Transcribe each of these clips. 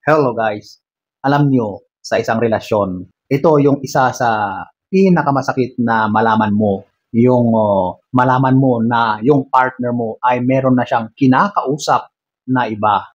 Hello guys, alam nyo sa isang relasyon, ito yung isa sa pinakamasakit na malaman mo, yung malaman mo na yung partner mo ay meron na siyang kinakausap na iba.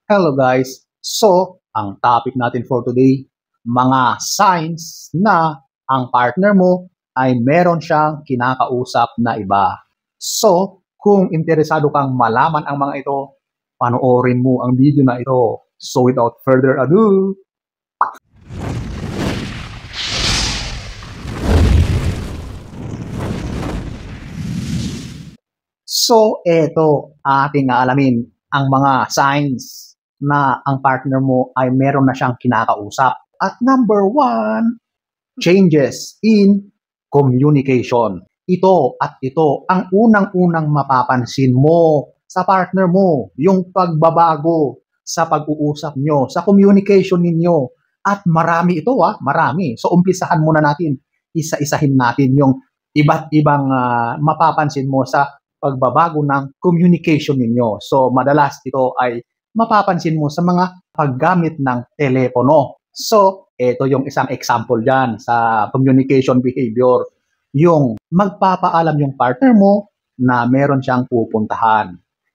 Hello guys, so ang topic natin for today, mga signs na ang partner mo ay meron siyang kinakausap na iba. So, kung interesado kang malaman ang mga ito, panoorin mo ang video na ito. So without further ado, eto ating aalamin ang mga signs na ang partner mo ay meron na siyang kinakausap. At number one, changes in communication. Ito at ito ang unang-unang mapapansin mo sa partner mo, yung pagbabago sa pag-uusap nyo, sa communication ninyo. At marami ito marami. So umpisahan muna natin, isa-isahin natin yung iba't ibang mapapansin mo sa pagbabago ng communication ninyo. So madalas ito ay mapapansin mo sa mga paggamit ng telepono. So ito yung isang example dyan sa communication behavior. Yung magpapaalam yung partner mo na meron siyang pupuntahan.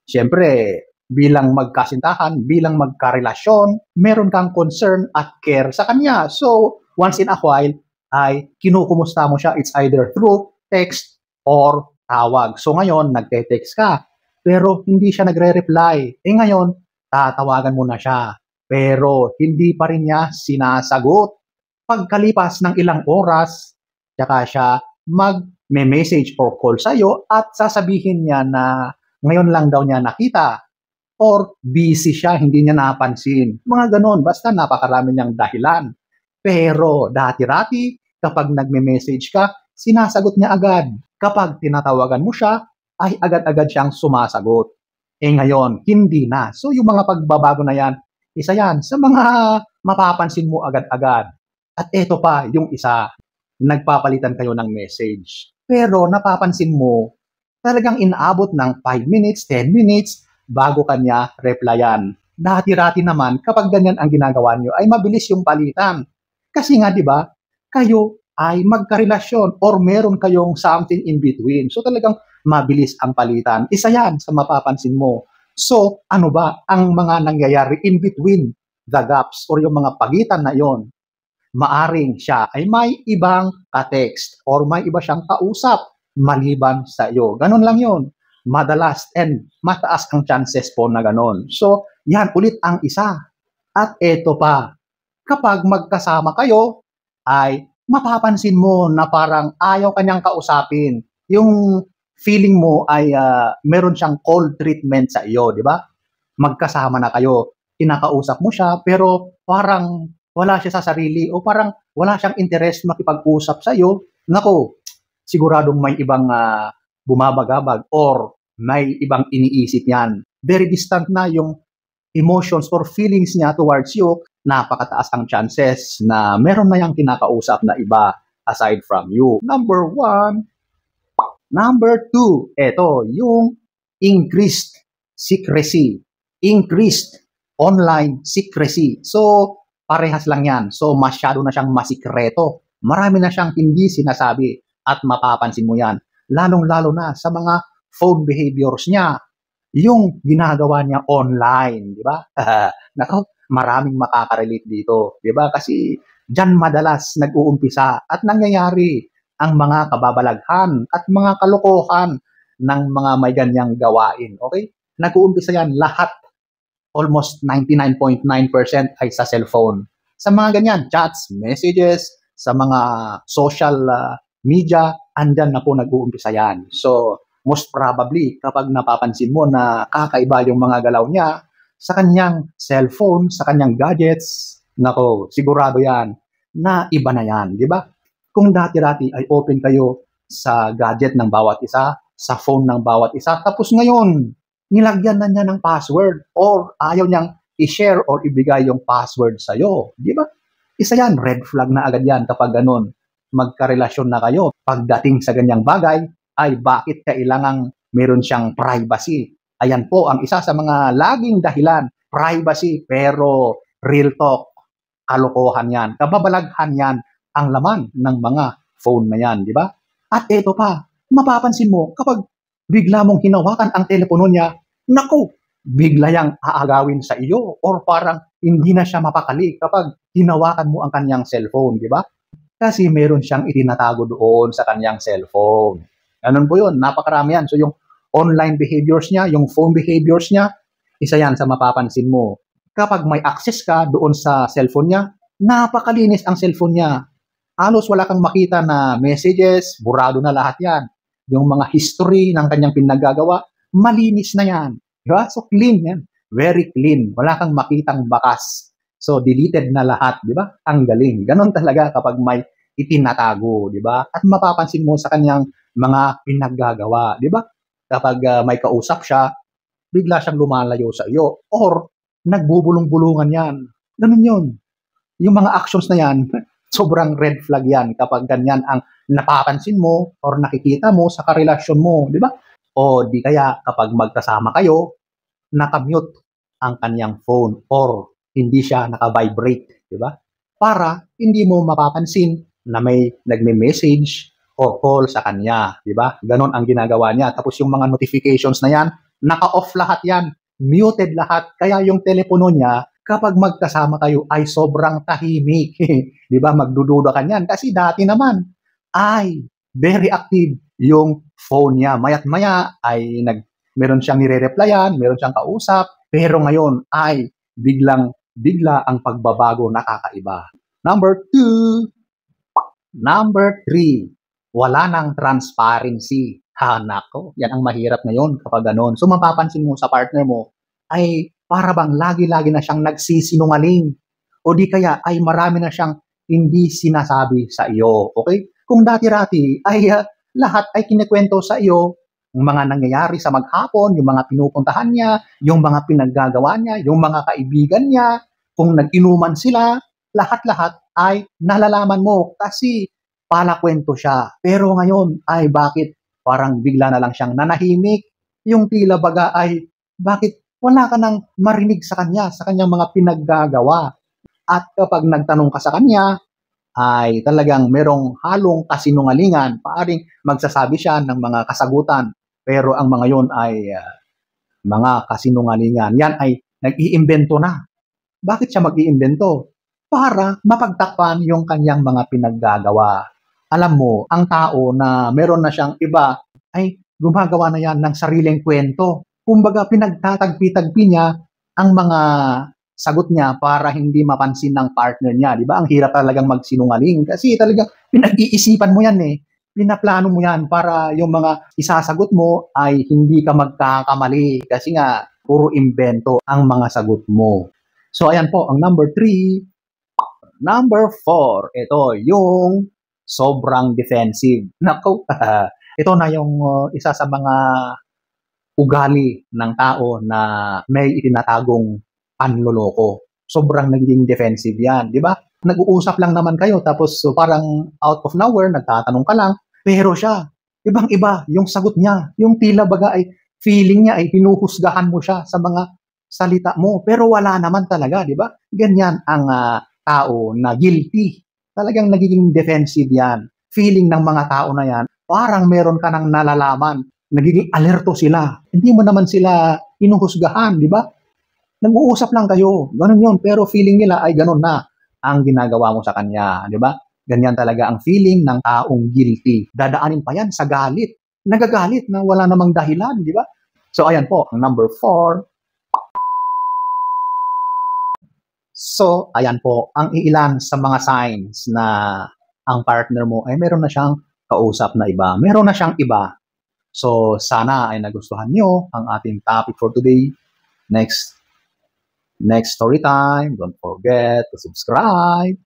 Siyempre, bilang magkasintahan, bilang magkarelasyon, meron kang concern at care sa kanya. So, once in a while, ay kinukumusta mo siya. It's either through text or tawag. So, ngayon, nagte-text ka, pero hindi siya nagre-reply. Ngayon, tatawagan mo na siya, pero hindi pa rin niya sinasagot. Pagkalipas ng ilang oras, tsaka siya mag-message or call sa'yo at sasabihin niya na ngayon lang daw niya nakita or busy siya, hindi niya napansin. Mga ganon, basta napakarami niyang dahilan. Pero dati-rati, kapag nagme-message ka, sinasagot niya agad. Kapag tinatawagan mo siya, ay agad-agad siyang sumasagot. Ngayon, hindi na. So yung mga pagbabago na yan, isa yan sa mga mapapansin mo agad-agad. At ito pa, yung isa, nagpapalitan kayo ng message. Pero napapansin mo, talagang inaabot ng 5 minutes, 10 minutes, bago kanya replyan. Dati-rati naman, kapag ganyan ang ginagawa nyo, ay mabilis yung palitan. Kasi nga, di ba, kayo ay magkarelasyon or meron kayong something in between. So talagang mabilis ang palitan. Isa yan sa mapapansin mo. So, ano ba ang mga nangyayari in between the gaps or yung mga pagitan na yon? Maaring siya ay may ibang ka-text or may iba siyang kausap maliban sa iyo. Ganun lang yun. Madalas and mataas ang chances po na ganun. So, yan ulit ang isa. At eto pa, kapag magkasama kayo, ay mapapansin mo na parang ayaw kanyang kausapin. Yung feeling mo ay meron siyang cold treatment sa iyo, di ba? Magkasama na kayo, kinakausap mo siya, pero parang wala siya sa sarili o parang wala siyang interest makipag-usap sa iyo, nako, siguradong may ibang bumabagabag or may ibang iniisip niyan. Very distant na yung emotions or feelings niya towards you, napakataas ang chances na meron na yung kinakausap na iba aside from you. Number one. Number two, eto, yung increased secrecy. Increased online secrecy. So, parehas lang yan. So, masyado na siyang masikreto. Marami na siyang hindi sinasabi at mapapansin mo yan. Lalong-lalo na sa mga phone behaviors niya. Yung ginagawa niya online, di ba? Nako, maraming makakarelate dito, di ba? Kasi diyan madalas nag-uumpisa at nangyayari ang mga kababalaghan at mga kalokohan ng mga may ganyang gawain. Okay? Nag-uumpisa yan lahat. Almost 99.9% ay sa cellphone. Sa mga ganyan, chats, messages, sa mga social media, andyan na po nag-uumpisa yan. So, most probably, kapag napapansin mo na kakaiba yung mga galaw niya sa kanyang cellphone, sa kanyang gadgets, nako, sigurado yan na iba na yan, di ba? Kung dati-dati ay open kayo sa gadget ng bawat isa, sa phone ng bawat isa, tapos ngayon, nilagyan na niya ng password or ayaw niyang i-share or ibigay yung password sa'yo. Di ba? Isa yan, red flag na agad yan kapag ganun. Magkarelasyon na kayo. Pagdating sa ganyang bagay, ay bakit kailangang meron siyang privacy? Ayan po ang isa sa mga laging dahilan. Privacy, pero real talk, kalokohan yan. Kababalaghan yan ang laman ng mga phone na yan, di ba? At ito pa, mapapansin mo, kapag bigla mong hinawakan ang telepono niya, naku, bigla yang aagawin sa iyo or parang hindi na siya mapakali kapag hinawakan mo ang kanyang cellphone, di ba? Kasi meron siyang itinatago doon sa kanyang cellphone. Ganun po yun, napakarami yan. So yung online behaviors niya, yung phone behaviors niya, isa yan sa mapapansin mo. Kapag may access ka doon sa cellphone niya, napakalinis ang cellphone niya. Halos wala kang makita na messages, burado na lahat yan. Yung mga history ng kanyang pinagagawa, malinis na yan. Diba? So clean yan. Very clean. Wala kang makitang bakas. So deleted na lahat, di ba? Ang galing. Ganon talaga kapag may itinatago, di ba? At mapapansin mo sa kanyang mga pinaggagawa, di ba? Kapag may kausap siya, bigla siyang lumalayo sa iyo or nagbubulong-bulungan yan. Ganun yun. Yung mga actions na yan, sobrang red flag yan kapag ganyan ang napapansin mo or nakikita mo sa karelasyon mo, di ba? O di kaya kapag magkasama kayo, nakamute ang kanyang phone or hindi siya naka-vibrate, di ba? Para hindi mo mapapansin na may nagme-message or call sa kanya, di ba? Ganon ang ginagawa niya. Tapos yung mga notifications na yan, naka-off lahat yan, muted lahat. Kaya yung telepono niya, kapag magkasama kayo ay sobrang tahimik. Di ba? Magdududa ka niyan. Kasi dati naman ay very active yung phone niya. Mayat maya ay meron siyang nire-replyan, meron siyang kausap, pero ngayon ay bigla ang pagbabago nakakaiba. Number 3, wala nang transparency. Nako, yan ang mahirap ngayon kapag ganon. So mapapansin mo sa partner mo ay para bang lagi-lagi na siyang nagsisinungaling o di kaya ay marami na siyang hindi sinasabi sa iyo. Okay? Kung dati-rati ay lahat ay kinikwento sa iyo, yung mga nangyayari sa maghapon, yung mga pinupuntahan niya, yung mga pinaggagawa niya, yung mga kaibigan niya, kung nag-inuman sila, lahat-lahat ay nalalaman mo kasi palakwento siya. Pero ngayon ay bakit parang bigla na lang siyang nanahimik? Yung tila baga ay bakit wala ka nang marinig sa kanya, sa kanyang mga pinaggagawa. At kapag nagtanong ka sa kanya, ay talagang merong halong kasinungalingan. Paaring magsasabi siya ng mga kasagutan. Pero ang mga yon ay mga kasinungalingan. Yan ay nag-iimbento na. Bakit siya mag-iimbento? Para mapagtakpan yung kanyang mga pinaggagawa. Alam mo, ang tao na meron na siyang iba ay gumagawa na yan ng sariling kwento. Kumbaga, pinagtatagpi-tagpi niya ang mga sagot niya para hindi mapansin ng partner niya. Di ba? Ang hirap talagang magsinungaling kasi talagang pinag-iisipan mo yan eh. Pinaplano mo yan para yung mga isasagot mo ay hindi ka magkakamali kasi nga puro imbento ang mga sagot mo. So ayan po, ang number 3. Number 4, ito yung sobrang defensive. Naku, ito na yung isa sa mga ugali ng tao na may itinatagong panloloko. Sobrang nagiging defensive yan, di ba? Nag-uusap lang naman kayo tapos parang out of nowhere, nagtatanong ka lang, pero siya, ibang-iba yung sagot niya. Yung tila baga ay feeling niya ay hinuhusgahan mo siya sa mga salita mo, pero wala naman talaga, di ba? Ganyan ang tao na guilty. Talagang nagiging defensive yan. Feeling ng mga tao na yan, parang meron ka nang nalalaman. Nagiging alerto sila. Hindi mo naman sila hinuhusgahan, di ba? Nag-uusap lang kayo. Ganun yun. Pero feeling nila ay ganun na ang ginagawa mo sa kanya, di ba? Ganyan talaga ang feeling ng taong guilty. Dadaanin pa yan sa galit. Nagagalit na wala namang dahilan, di ba? So, ayan po, ang number 4. So, ayan po, ang iilan sa mga signs na ang partner mo ay meron na siyang kausap na iba. Meron na siyang iba. So, sana ay nagustuhan nyo ang ating topic for today. Next story time. Don't forget to subscribe.